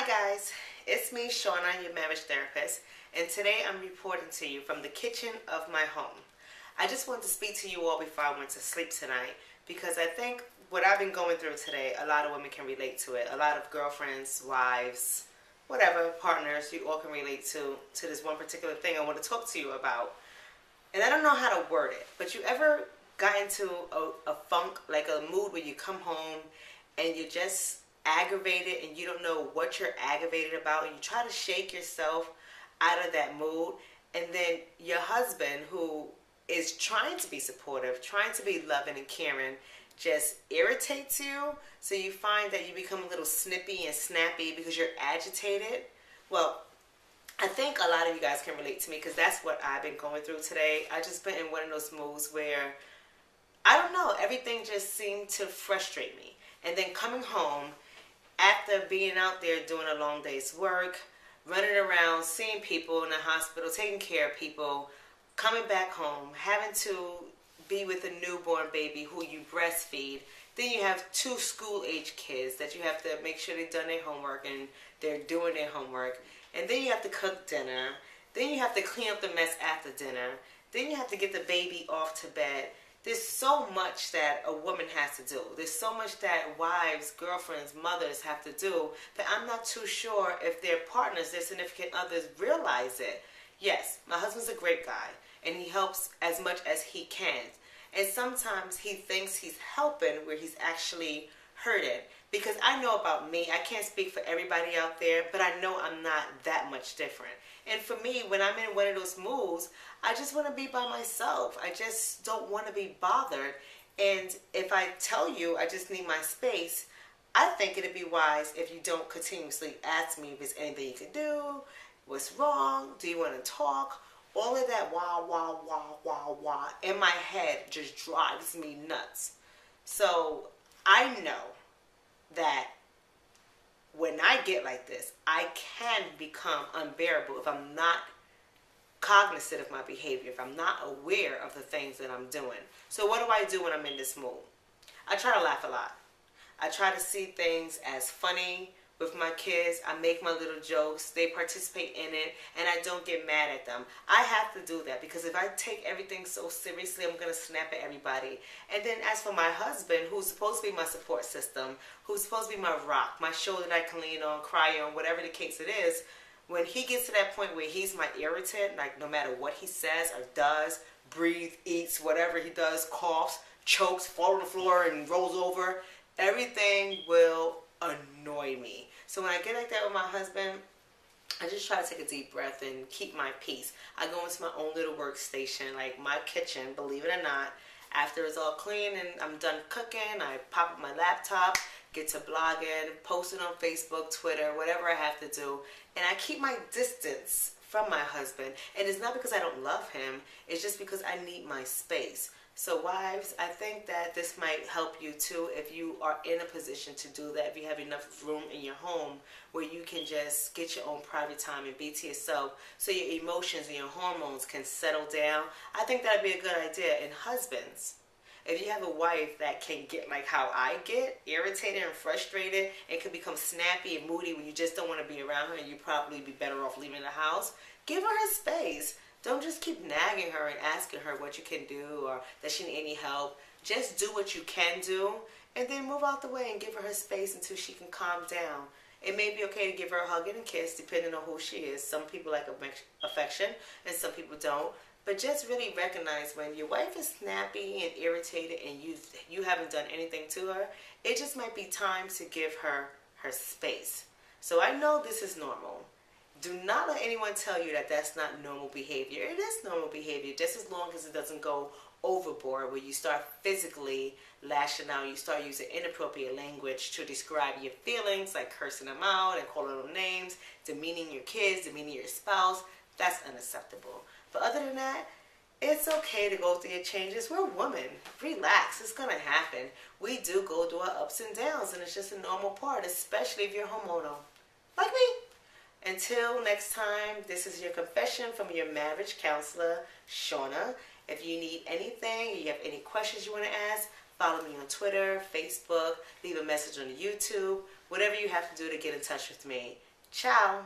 guys, it's me, Shauna, your marriage therapist, and today I'm reporting to you from the kitchen of my home. I just wanted to speak to you all before I went to sleep tonight because I think what I've been going through today, a lot of women can relate to it. A lot of girlfriends, wives, whatever, partners, you all can relate to this one particular thing I want to talk to you about. And I don't know how to word it, but you ever got into a funk, like a mood where you come home and you're just aggravated and you don't know what you're aggravated about, and you try to shake yourself out of that mood, and then your husband, who is trying to be supportive, trying to be loving and caring, just irritates you, so you find that you become a little snippy and snappy because you're agitated? Well, I think a lot of you guys can relate to me because that's what I've been going through today. I just been in one of those moods where, I don't know, everything just seemed to frustrate me. And then coming home, after being out there doing a long day's work, running around, seeing people in the hospital, taking care of people, coming back home, having to be with a newborn baby who you breastfeed. Then you have 2 school-age kids that you have to make sure they've done their homework and they're doing their homework. And then you have to cook dinner. Then you have to clean up the mess after dinner. Then you have to get the baby off to bed. There's so much that a woman has to do. There's so much that wives, girlfriends, mothers have to do that I'm not too sure if their partners, their significant others realize it. Yes, my husband's a great guy and he helps as much as he can. And sometimes he thinks he's helping where he's actually hurting. Because I know about me, I can't speak for everybody out there, but I know I'm not that much different. And for me, when I'm in one of those moods, I just want to be by myself. I just don't want to be bothered. And if I tell you I just need my space, I think it'd be wise if you don't continuously ask me if there's anything you can do, what's wrong, do you want to talk? All of that wah, wah, wah, wah, wah in my head just drives me nuts. So I know that when I get like this, I can become unbearable if I'm not cognizant of my behavior, if I'm not aware of the things that I'm doing. So what do I do when I'm in this mood? I try to laugh a lot. I try to see things as funny with my kids. I make my little jokes. They participate in it, and I don't get mad at them. I have to do that because if I take everything so seriously, I'm going to snap at everybody. And then as for my husband, who's supposed to be my support system, who's supposed to be my rock, my shoulder that I can lean on, cry on, whatever the case it is, when he gets to that point where he's my irritant, like no matter what he says or does, breathes, eats, whatever he does, coughs, chokes, falls on the floor and rolls over, everything will annoy me. So when I get like that with my husband, I just try to take a deep breath and keep my peace. I go into my own little workstation, like my kitchen, believe it or not. After it's all clean and I'm done cooking, I pop up my laptop, get to blogging, post it on Facebook, Twitter, whatever I have to do. And I keep my distance from my husband. And it's not because I don't love him. It's just because I need my space. So wives, I think that this might help you too if you are in a position to do that, if you have enough room in your home where you can just get your own private time and be to yourself so your emotions and your hormones can settle down. I think that would be a good idea. And husbands, if you have a wife that can get like how I get, irritated and frustrated, and can become snappy and moody when you just don't want to be around her and you'd probably be better off leaving the house, give her her space. Don't just keep nagging her and asking her what you can do or that she need any help. Just do what you can do and then move out the way and give her space until she can calm down. It may be okay to give her a hug and a kiss depending on who she is. Some people like affection and some people don't. But just really recognize when your wife is snappy and irritated and you haven't done anything to her, it just might be time to give her her space. So I know this is normal. Do not let anyone tell you that that's not normal behavior. It is normal behavior, just as long as it doesn't go overboard where you start physically lashing out, you start using inappropriate language to describe your feelings, like cursing them out and calling them names, demeaning your kids, demeaning your spouse. That's unacceptable. But other than that, it's okay to go through your changes. We're women. Relax. It's going to happen. We do go through our ups and downs, and it's just a normal part, especially if you're hormonal. Like me. Until next time, this is your confession from your marriage counselor, Shauna. If you need anything, you have any questions you want to ask, follow me on Twitter, Facebook, leave a message on YouTube, whatever you have to do to get in touch with me. Ciao.